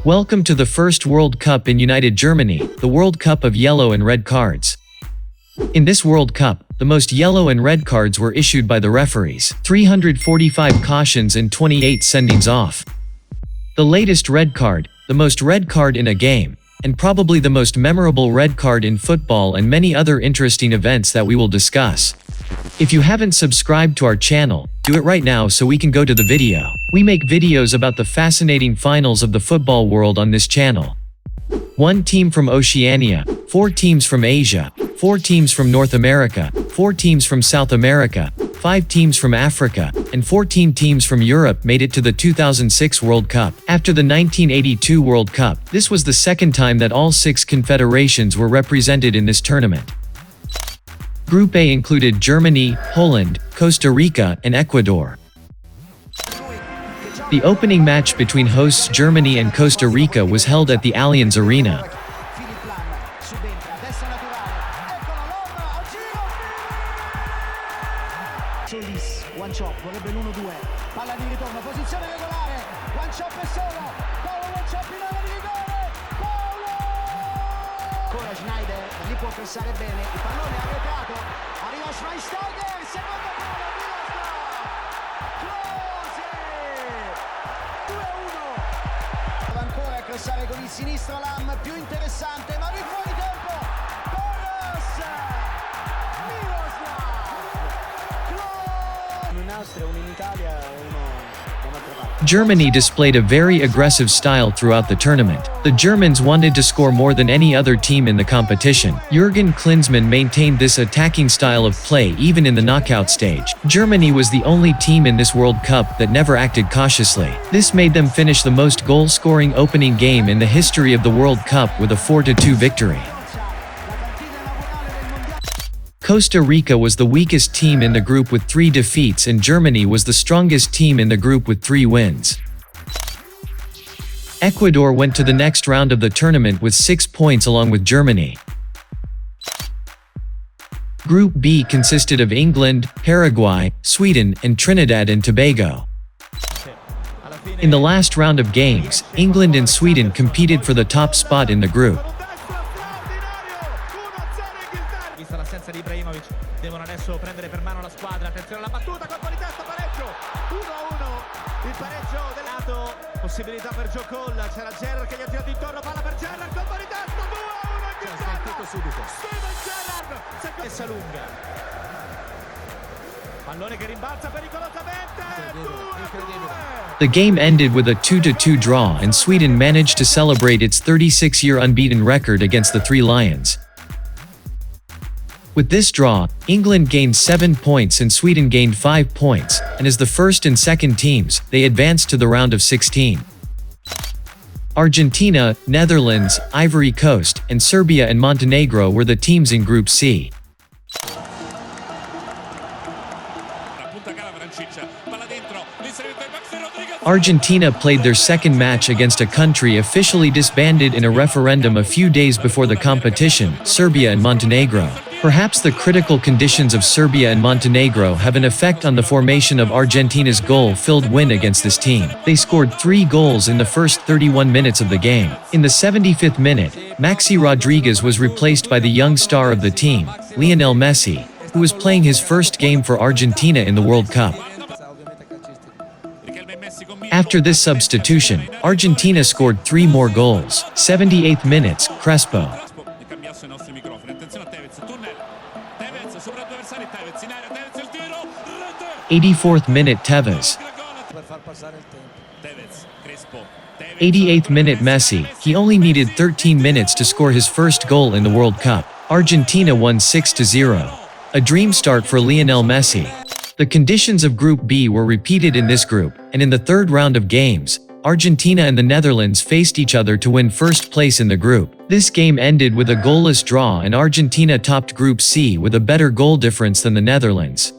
Welcome to the first World Cup in United Germany, the World Cup of yellow and red cards. In this World Cup, the most yellow and red cards were issued by the referees, 345 cautions and 28 sendings off. The latest red card, the most red card in a game, and probably the most memorable red card in football, and many other interesting events that we will discuss. If you haven't subscribed to our channel, do it right now so we can go to the video. We make videos about the fascinating finals of the football world on this channel. 1 team from Oceania, 4 teams from Asia, 4 teams from North America, 4 teams from South America, 5 teams from Africa, and 14 teams from Europe made it to the 2006 World Cup. After the 1982 World Cup, this was the second time that all 6 confederations were represented in this tournament. Group A included Germany, Poland, Costa Rica, and Ecuador. The opening match between hosts Germany and Costa Rica was held at the Allianz Arena. Pressare con il sinistro Lam, più interessante, ma di fuori tempo, Torres, Miroslav, in Austria, uno in Italia e uno dall'altra parte. Germany displayed a very aggressive style throughout the tournament. The Germans wanted to score more than any other team in the competition. Jürgen Klinsmann maintained this attacking style of play even in the knockout stage. Germany was the only team in this World Cup that never acted cautiously. This made them finish the most goal-scoring opening game in the history of the World Cup with a 4-2 victory. Costa Rica was the weakest team in the group with 3 defeats, and Germany was the strongest team in the group with 3 wins. Ecuador went to the next round of the tournament with 6 points along with Germany. Group B consisted of England, Paraguay, Sweden, and Trinidad and Tobago. In the last round of games, England and Sweden competed for the top spot in the group. Di Ibrahimovic, devono adesso prendere per mano la squadra, attenzione alla battuta, colpo di testa, pareggio, 1-1, il pareggio del lato, possibilità per Joe Cole, c'era Gerrard che gli ha tirato intorno, palla per Gerrard, colpo di testa, 2-1 Inghilterra, subito. Steven Gerrard, messa lunga, pallone che rimbalza pericolosamente, 2-2. The game ended with a 2-2 draw, and Sweden managed to celebrate its 36-year unbeaten record against the Three Lions. With this draw, England gained 7 points and Sweden gained 5 points, and as the first and second teams, they advanced to the round of 16. Argentina, Netherlands, Ivory Coast, and Serbia and Montenegro were the teams in Group C. Argentina played their second match against a country officially disbanded in a referendum a few days before the competition, Serbia and Montenegro. Perhaps the critical conditions of Serbia and Montenegro have an effect on the formation of Argentina's goal-filled win against this team. They scored 3 goals in the first 31 minutes of the game. In the 75th minute, Maxi Rodriguez was replaced by the young star of the team, Lionel Messi, who was playing his first game for Argentina in the World Cup. After this substitution, Argentina scored 3 more goals. 78th minutes, Crespo. 84th minute, Tevez. 88th minute, Messi. He only needed 13 minutes to score his first goal in the World Cup. Argentina won 6-0. A dream start for Lionel Messi. The conditions of Group B were repeated in this group, and in the third round of games, Argentina and the Netherlands faced each other to win first place in the group. This game ended with a goalless draw, and Argentina topped Group C with a better goal difference than the Netherlands.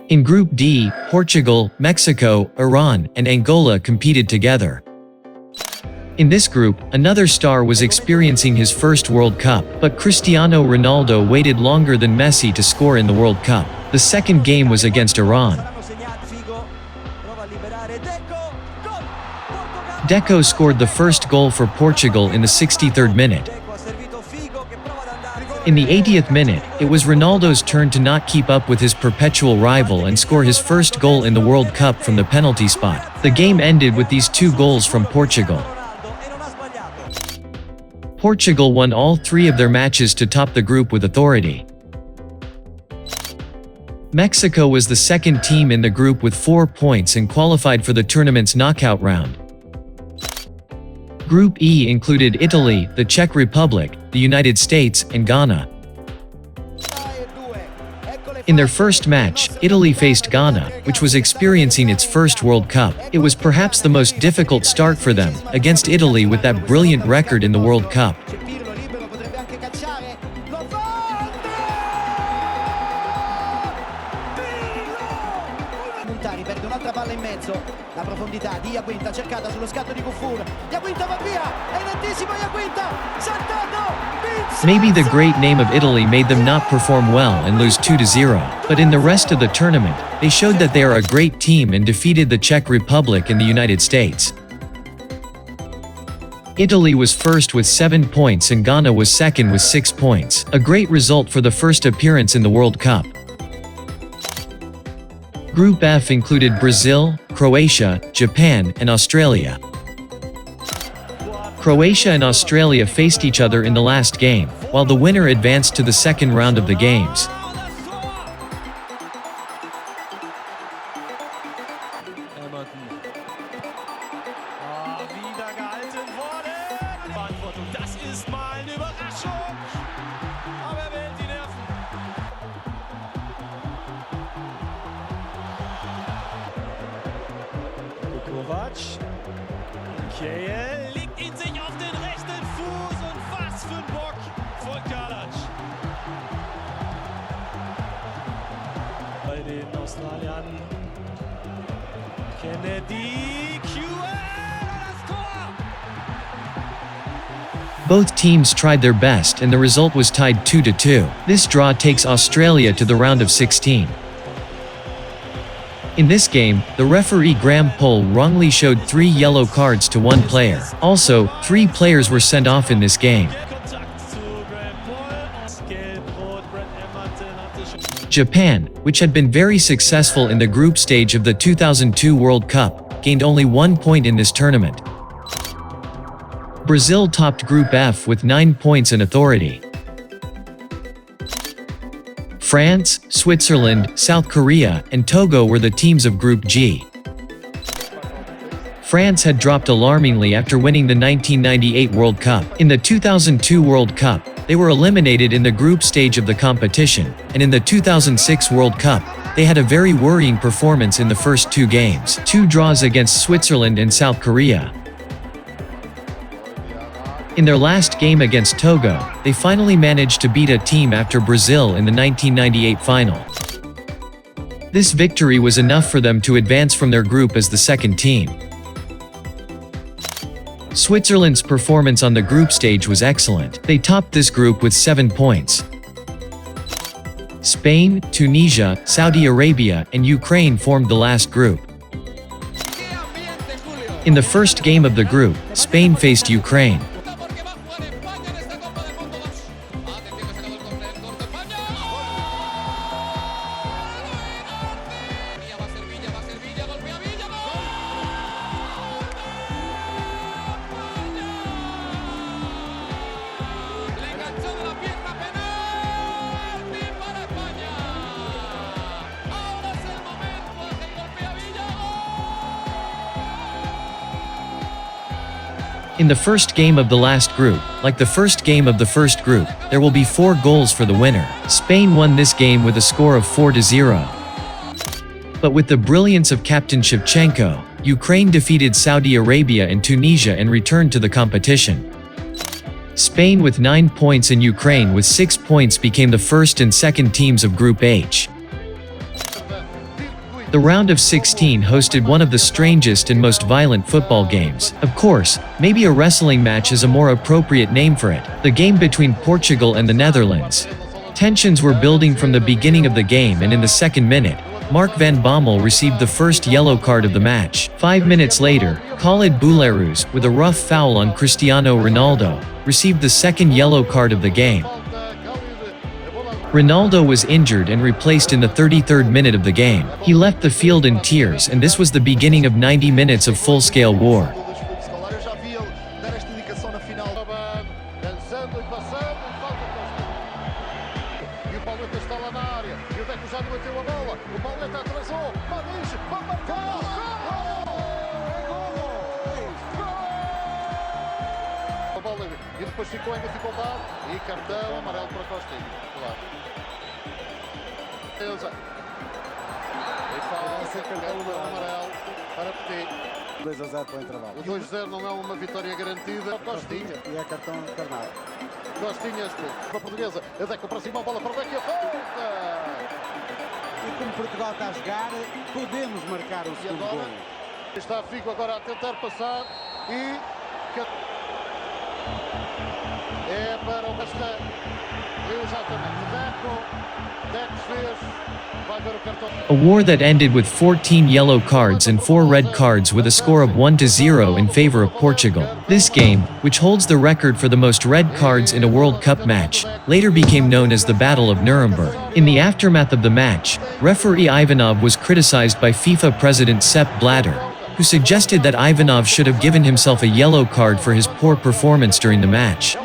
In Group D, Portugal, Mexico, Iran, and Angola competed together. In this group, another star was experiencing his first World Cup, but Cristiano Ronaldo waited longer than Messi to score in the World Cup. The second game was against Iran. Deco scored the first goal for Portugal in the 63rd minute. In the 80th minute, it was Ronaldo's turn to not keep up with his perpetual rival and score his first goal in the World Cup from the penalty spot. The game ended with these 2 goals from Portugal. Portugal won all 3 of their matches to top the group with authority. Mexico was the second team in the group with 4 points and qualified for the tournament's knockout round. Group E included Italy, the Czech Republic, the United States, and Ghana. In their first match, Italy faced Ghana, which was experiencing its first World Cup. It was perhaps the most difficult start for them, against Italy with that brilliant record in the World Cup. Perde un'altra palla in mezzo, la profondità di Iaquinta cercata sullo scatto di Kufur. Iaquinta va via, è lentissimo Iaquinta, saltando, Maybe the great name of Italy made them not perform well and lose 2-0, but in the rest of the tournament, they showed that they are a great team and defeated the Czech Republic and the United States. Italy was first with 7 points and Ghana was second with 6 points, a great result for the first appearance in the World Cup. Group F included Brazil, Croatia, Japan, and Australia. Croatia and Australia faced each other in the last game, while the winner advanced to the second round of the games. Kovac. Kiel legt ihn sich auf den rechten Fuß und was für ein Bock von Kalac. Bei den Australiern. Kennedy, das Tor! Both teams tried their best and the result was tied 2-2. This draw takes Australia to the round of 16. In this game, the referee Graham Poll wrongly showed 3 yellow cards to 1 player. Also, 3 players were sent off in this game. Japan, which had been very successful in the group stage of the 2002 World Cup, gained only 1 point in this tournament. Brazil topped Group F with 9 points and authority. France, Switzerland, South Korea, and Togo were the teams of Group G. France had dropped alarmingly after winning the 1998 World Cup. In the 2002 World Cup, they were eliminated in the group stage of the competition, and in the 2006 World Cup, they had a very worrying performance in the first 2 games. 2 draws against Switzerland and South Korea. In their last game against Togo, they finally managed to beat a team after Brazil in the 1998 final. This victory was enough for them to advance from their group as the second team. Switzerland's performance on the group stage was excellent. They topped this group with 7 points. Spain, Tunisia, Saudi Arabia, and Ukraine formed the last group. In the first game of the group, Spain faced Ukraine. In the first game of the last group, like the first game of the first group, there will be 4 goals for the winner. Spain won this game with a score of 4-0. But with the brilliance of Captain Shevchenko, Ukraine defeated Saudi Arabia and Tunisia and returned to the competition. Spain with 9 points and Ukraine with 6 points became the first and second teams of Group H. The round of 16 hosted one of the strangest and most violent football games. Of course, maybe a wrestling match is a more appropriate name for it. The game between Portugal and the Netherlands. Tensions were building from the beginning of the game, and in the second minute, Mark van Bommel received the first yellow card of the match. 5 minutes later, Khalid Boularus, with a rough foul on Cristiano Ronaldo, received the second yellow card of the game. Ronaldo was injured and replaced in the 33rd minute of the game. He left the field in tears, and this was the beginning of 90 minutes of full-scale war. E depois ficou em dificuldade e cartão amarelo para Costinha. Claro. E fala cartão amarelo para Petit. 2-0 para o intervalo. O 2-0 não é uma vitória garantida. Costinha. E é cartão encarnado. Costinha para a portuguesa. A Deco para cima, a bola para o Deco e a falta. E como Portugal está a jogar, podemos marcar o segundo gol. Está Figo agora a tentar passar e... É para o Castan. Exatamente. Deco fez. Vai ver o cartão. A war that ended with 14 yellow cards and 4 red cards with a score of 1-0 in favor of Portugal. This game, which holds the record for the most red cards in a World Cup match, later became known as the Battle of Nuremberg. In the aftermath of the match, referee Ivanov was criticized by FIFA president Sepp Blatter, who suggested that Ivanov should have given himself a yellow card for his poor performance during the match.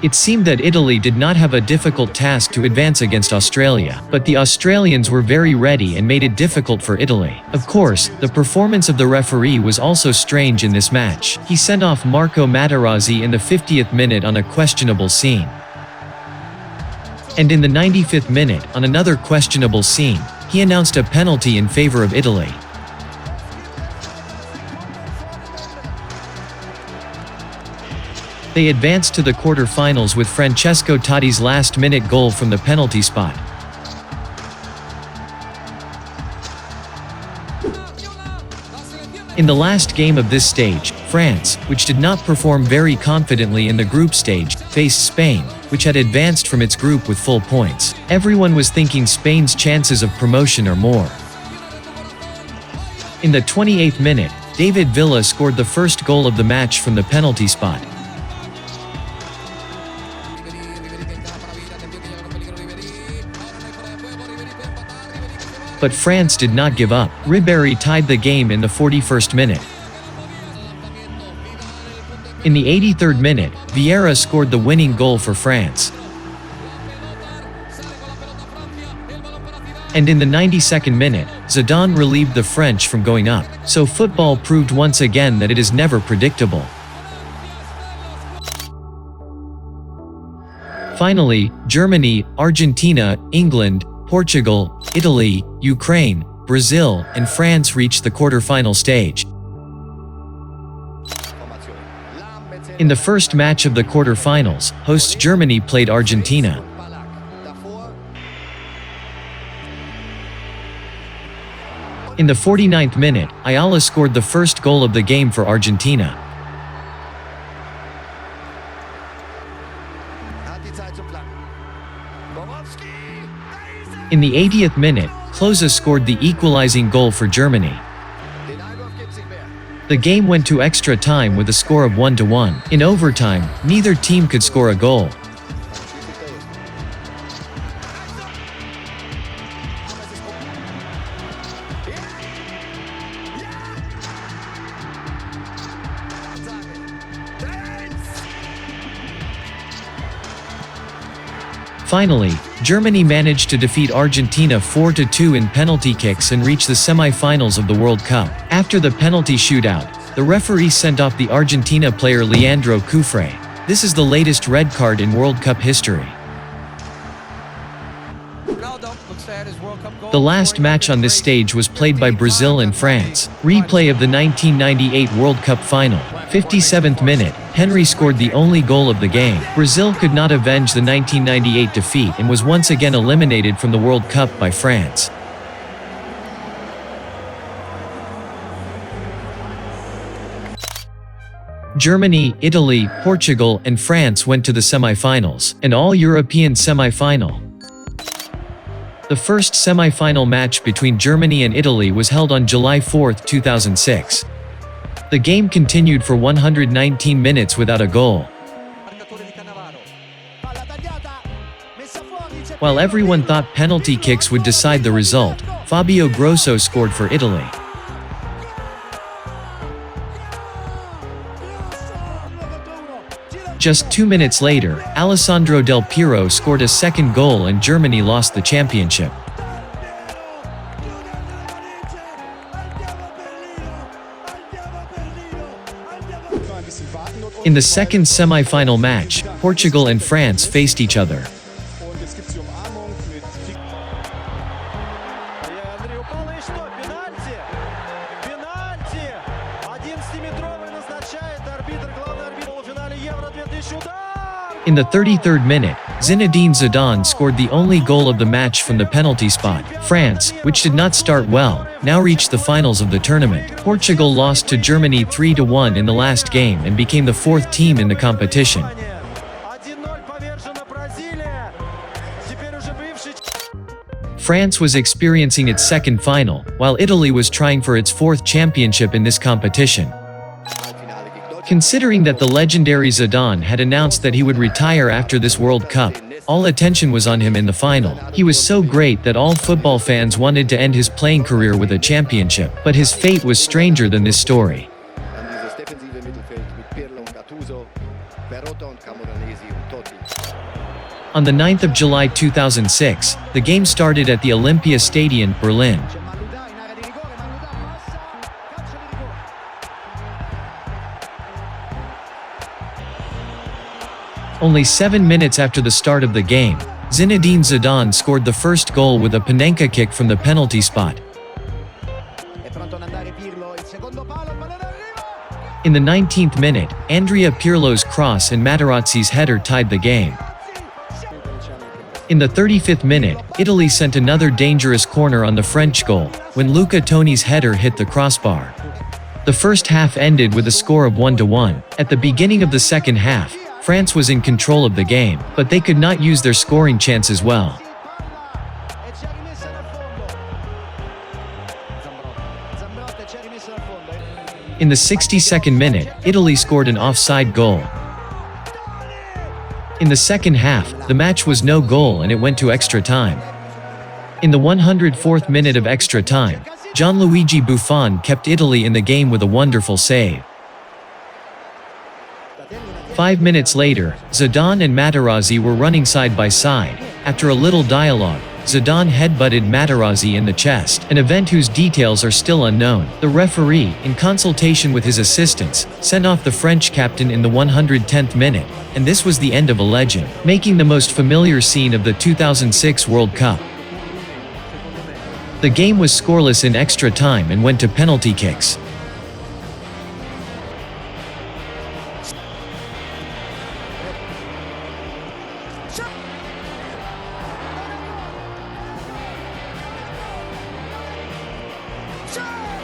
It seemed that Italy did not have a difficult task to advance against Australia, but the Australians were very ready and made it difficult for Italy. Of course, the performance of the referee was also strange in this match. He sent off Marco Materazzi in the 50th minute on a questionable scene. And in the 95th minute, on another questionable scene, he announced a penalty in favor of Italy. They advanced to the quarter-finals with Francesco Totti's last-minute goal from the penalty spot. In the last game of this stage, France, which did not perform very confidently in the group stage, faced Spain, which had advanced from its group with full points. Everyone was thinking Spain's chances of promotion are more. In the 28th minute, David Villa scored the first goal of the match from the penalty spot. But France did not give up. Ribéry tied the game in the 41st minute. In the 83rd minute, Vieira scored the winning goal for France. And in the 92nd minute, Zidane relieved the French from going up. So football proved once again that it is never predictable. Finally, Germany, Argentina, England, Portugal, Italy, Ukraine, Brazil, and France reached the quarter-final stage. In the first match of the quarter-finals, hosts Germany played Argentina. In the 49th minute, Ayala scored the first goal of the game for Argentina. In the 80th minute, Klose scored the equalizing goal for Germany. The game went to extra time with a score of 1-1. In overtime, neither team could score a goal. Finally, Germany managed to defeat Argentina 4-2 in penalty kicks and reach the semi-finals of the World Cup. After the penalty shootout, the referee sent off the Argentina player Leandro Cufré. This is the latest red card in World Cup history. The last match on this stage was played by Brazil and France. Replay of the 1998 World Cup final. 57th minute, Henry scored the only goal of the game. Brazil could not avenge the 1998 defeat and was once again eliminated from the World Cup by France. Germany, Italy, Portugal, and France went to the semi-finals, an all-European semi-final. The first semi-final match between Germany and Italy was held on July 4, 2006. The game continued for 119 minutes without a goal. While everyone thought penalty kicks would decide the result, Fabio Grosso scored for Italy. Just 2 minutes later, Alessandro Del Piero scored a second goal and Germany lost the championship. In the second semi-final match, Portugal and France faced each other. In the 33rd minute, Zinedine Zidane scored the only goal of the match from the penalty spot. France, which did not start well, now reached the finals of the tournament. Portugal lost to Germany 3-1 in the last game and became the fourth team in the competition. France was experiencing its second final, while Italy was trying for its fourth championship in this competition. Considering that the legendary Zidane had announced that he would retire after this World Cup, all attention was on him in the final. He was so great that all football fans wanted to end his playing career with a championship, but his fate was stranger than this story. On the 9th of July 2006, the game started at the Olympia Stadion, Berlin. Only 7 minutes after the start of the game, Zinedine Zidane scored the first goal with a Panenka kick from the penalty spot. In the 19th minute, Andrea Pirlo's cross and Materazzi's header tied the game. In the 35th minute, Italy sent another dangerous corner on the French goal, when Luca Toni's header hit the crossbar. The first half ended with a score of 1-1. At the beginning of the second half, France was in control of the game, but they could not use their scoring chances well. In the 62nd minute, Italy scored an offside goal. In the second half, the match was no goal and it went to extra time. In the 104th minute of extra time, Gianluigi Buffon kept Italy in the game with a wonderful save. 5 minutes later, Zidane and Materazzi were running side by side. After a little dialogue, Zidane headbutted Materazzi in the chest, an event whose details are still unknown. The referee, in consultation with his assistants, sent off the French captain in the 110th minute, and this was the end of a legend, making the most familiar scene of the 2006 World Cup. The game was scoreless in extra time and went to penalty kicks.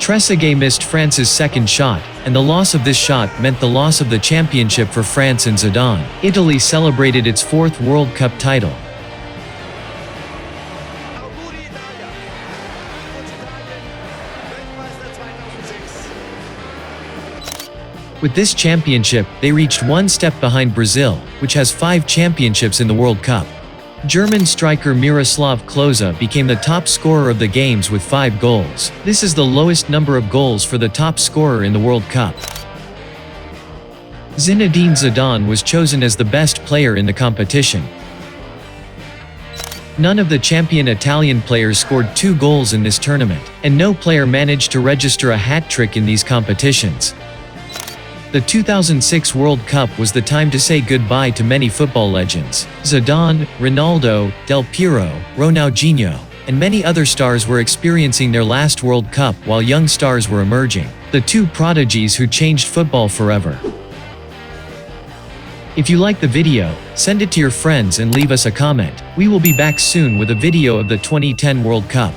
Trezeguet missed France's second shot, and the loss of this shot meant the loss of the championship for France and Zidane. Italy celebrated its fourth World Cup title. With this championship, they reached one step behind Brazil, which has 5 championships in the World Cup. German striker Miroslav Klose became the top scorer of the games with 5 goals. This is the lowest number of goals for the top scorer in the World Cup. Zinedine Zidane was chosen as the best player in the competition. None of the champion Italian players scored 2 goals in this tournament, and no player managed to register a hat-trick in these competitions. The 2006 World Cup was the time to say goodbye to many football legends. Zidane, Ronaldo, Del Piero, Ronaldinho, and many other stars were experiencing their last World Cup while young stars were emerging. The 2 prodigies who changed football forever. If you like the video, send it to your friends and leave us a comment. We will be back soon with a video of the 2010 World Cup.